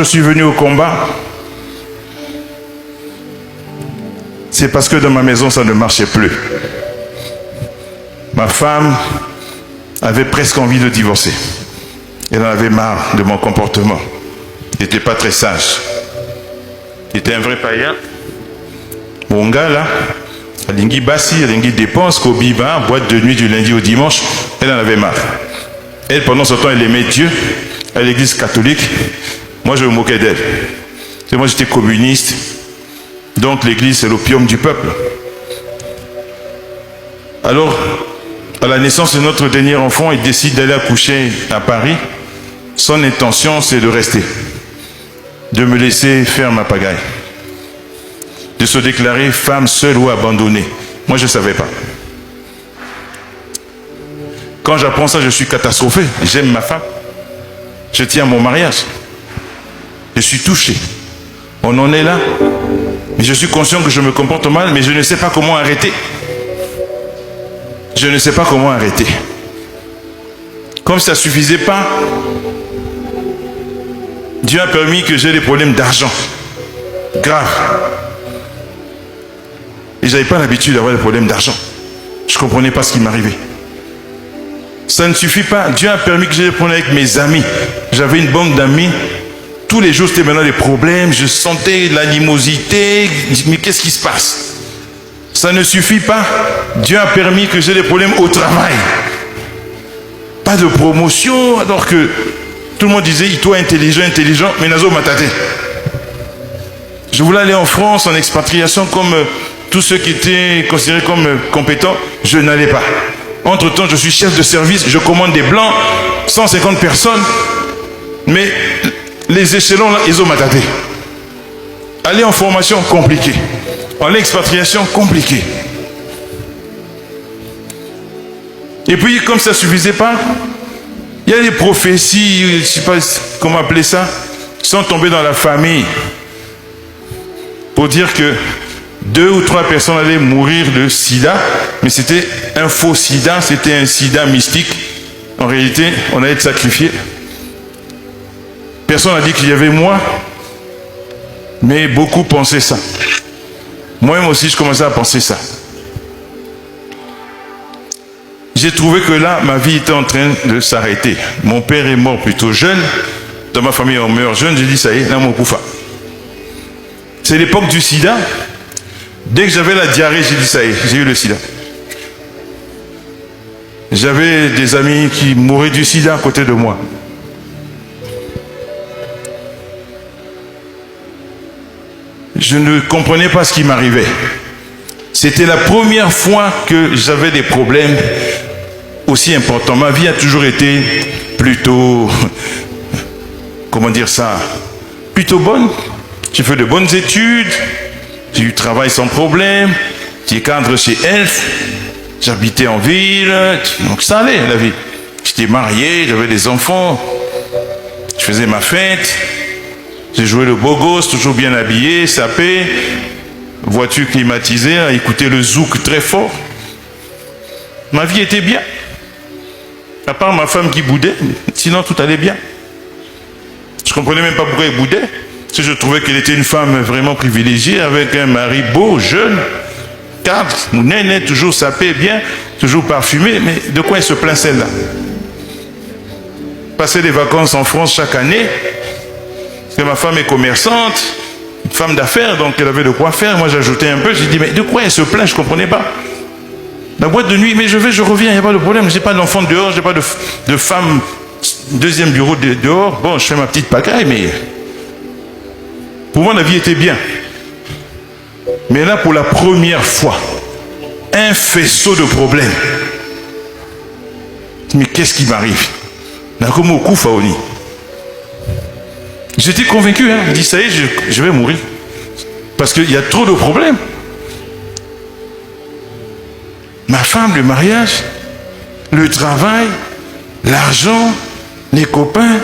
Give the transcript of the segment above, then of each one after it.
je suis venu au combat, c'est parce que dans ma maison, ça ne marchait plus. Ma femme avait presque envie de divorcer. Elle en avait marre de mon comportement. Il n'était pas très sage. Il était un vrai païen. Mon gars là, Alingi Bassi, Alingi dépense, Kobiba, boîte de nuit du lundi au dimanche, elle en avait marre. Elle, pendant ce temps, elle aimait Dieu à l'église catholique. Moi, je me moquais d'elle. Moi, j'étais communiste. Donc, l'église, c'est l'opium du peuple. Alors, à la naissance de notre dernier enfant, il décide d'aller accoucher à Paris. Son intention, c'est de rester. De me laisser faire ma pagaille. De se déclarer femme seule ou abandonnée. Moi, je ne savais pas. Quand j'apprends ça, je suis catastrophé. J'aime ma femme. Je tiens à mon mariage. Je suis touché. On en est là. Mais je suis conscient que je me comporte mal, mais je ne sais pas comment arrêter. Je ne sais pas comment arrêter. Comme ça ne suffisait pas, Dieu a permis que j'ai des problèmes d'argent. Graves. Et je n'avais pas l'habitude d'avoir des problèmes d'argent. Je ne comprenais pas ce qui m'arrivait. Ça ne suffit pas. Dieu a permis que j'ai des problèmes avec mes amis. J'avais une bande d'amis. Tous les jours, c'était maintenant des problèmes. Je sentais l'animosité. Mais qu'est-ce qui se passe? Ça ne suffit pas. Dieu a permis que j'ai des problèmes au travail. Pas de promotion, alors que tout le monde disait, toi intelligent, mais nazo matate. Je voulais aller en France en expatriation comme tous ceux qui étaient considérés comme compétents. Je n'allais pas. Entre-temps, je suis chef de service, je commande des blancs, 150 personnes, mais les échelons, là, ils ont mataté. Aller en formation, compliqué. En expatriation, compliqué. Et puis, comme ça ne suffisait pas, il y a des prophéties, je ne sais pas comment appeler ça, qui sont tombées dans la famille pour dire que 2 ou 3 personnes allaient mourir de sida, mais c'était un faux sida, c'était un sida mystique. En réalité, on allait être sacrifié. Personne n'a dit qu'il y avait moi, mais beaucoup pensaient ça. Moi-même aussi, je commençais à penser ça. J'ai trouvé que là, ma vie était en train de s'arrêter. Mon père est mort plutôt jeune. Dans ma famille, on meurt jeune. J'ai dit, ça y est, là, mon koufa. C'est l'époque du sida. Dès que j'avais la diarrhée, j'ai dit, ça y est, j'ai eu le sida. J'avais des amis qui mouraient du sida à côté de moi. Je ne comprenais pas ce qui m'arrivait. C'était la première fois que j'avais des problèmes aussi importants. Ma vie a toujours été plutôt, comment dire ça, plutôt bonne. J'ai fait de bonnes études, j'ai eu du travail sans problème, j'ai cadre chez Elf, j'habitais en ville, donc ça allait la vie. J'étais marié, j'avais des enfants, je faisais ma fête, j'ai joué le beau gosse, toujours bien habillé, sapé, voiture climatisée, à écouter le zouk très fort. Ma vie était bien. À part ma femme qui boudait, sinon tout allait bien. Je ne comprenais même pas pourquoi elle boudait. Parce que je trouvais qu'elle était une femme vraiment privilégiée, avec un mari beau, jeune, cadre, néné, toujours sapé, bien, toujours parfumé. Mais de quoi elle se plaint celle-là? Passer des vacances en France chaque année, parce que ma femme est commerçante, une femme d'affaires, donc elle avait de quoi faire. Moi j'ajoutais un peu, j'ai dit, mais de quoi elle se plaint? Je ne comprenais pas. La boîte de nuit, mais je reviens, il n'y a pas de problème. Je n'ai pas d'enfant dehors, je n'ai pas de femme, deuxième bureau dehors. Bon, je fais ma petite pagaille, mais pour moi la vie était bien. Mais là, pour la première fois, un faisceau de problèmes. Mais qu'est-ce qui m'arrive? J'étais convaincu, je dis, ça y est, je vais mourir. Parce qu'il y a trop de problèmes. Ma femme, le mariage, le travail, l'argent, les copains.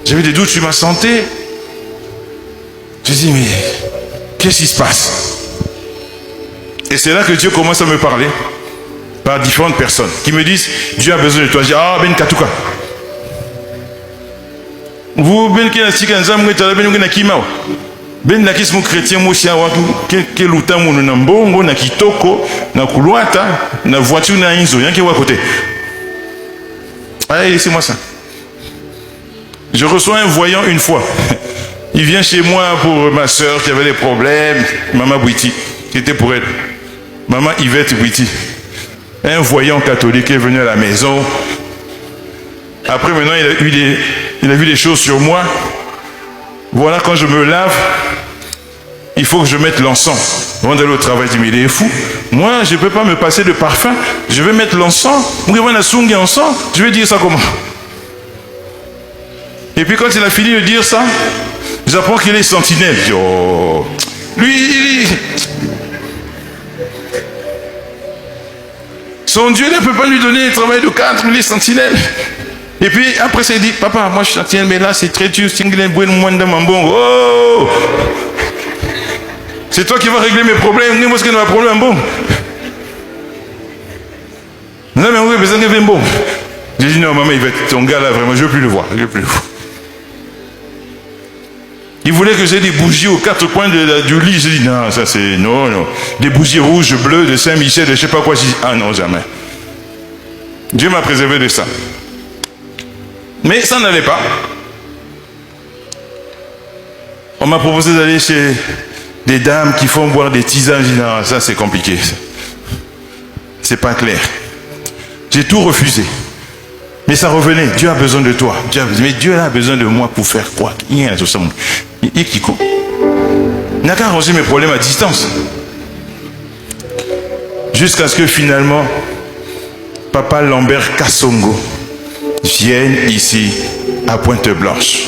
J'avais des doutes sur ma santé. Je dis, mais qu'est-ce qui se passe? Et c'est là que Dieu commence à me parler par différentes personnes qui me disent, Dieu a besoin de toi. Je dis, ah ben Katouka. Vous, ben qui a si quand zam ngeta ben ngena kimao. Ben la kismu chrétien mosia wa ke luta munu na mbongo na kitoko na kulwata na voiture na inzo yanke wa côté. Allez, laissez-moi ça. Je reçois un voyant une fois. Il vient chez moi pour ma soeur qui avait des problèmes, Maman Bouiti, qui était pour elle. Maman Yvette Bouiti. Un voyant catholique est venu à la maison. Après, maintenant, il a vu des choses sur moi. Voilà, quand je me lave, il faut que je mette l'encens. Avant d'aller au travail, je dis, mais il est fou. Moi, je ne peux pas me passer de parfum. Je vais mettre l'encens. Je vais dire ça comment? Et puis, quand il a fini de dire ça, j'apprends qu'il est sentinelle. Je dis, oh, lui, son Dieu ne peut pas lui donner le travail de cadre, il est sentinelle. Et puis après, ça, il dit, papa, moi je suis sentinelle, mais là c'est très dur. Oh, c'est toi qui vas régler mes problèmes. Moi, je n'ai pas de problème. Bon. Non, mais oui, besoin de bon. J'ai dit, non, maman, il va être ton gars là, vraiment, je ne veux plus le voir. Il voulait que j'ai des bougies aux quatre coins du lit. J'ai dit, non, ça c'est, non. Des bougies rouges, bleues, de Saint-Michel, de je ne sais pas quoi. J'ai dit, ah non, jamais. Dieu m'a préservé de ça. Mais ça n'allait pas. On m'a proposé d'aller chez des dames qui font boire des tisanes. J'ai dit, non, ça c'est compliqué. C'est pas clair. J'ai tout refusé. Mais ça revenait. Dieu a besoin de toi. Mais Dieu a besoin de moi pour faire quoi? Il n'a qu'à arranger mes problèmes à distance. Jusqu'à ce que finalement, Papa Lambert Kassongo vienne ici à Pointe-Blanche.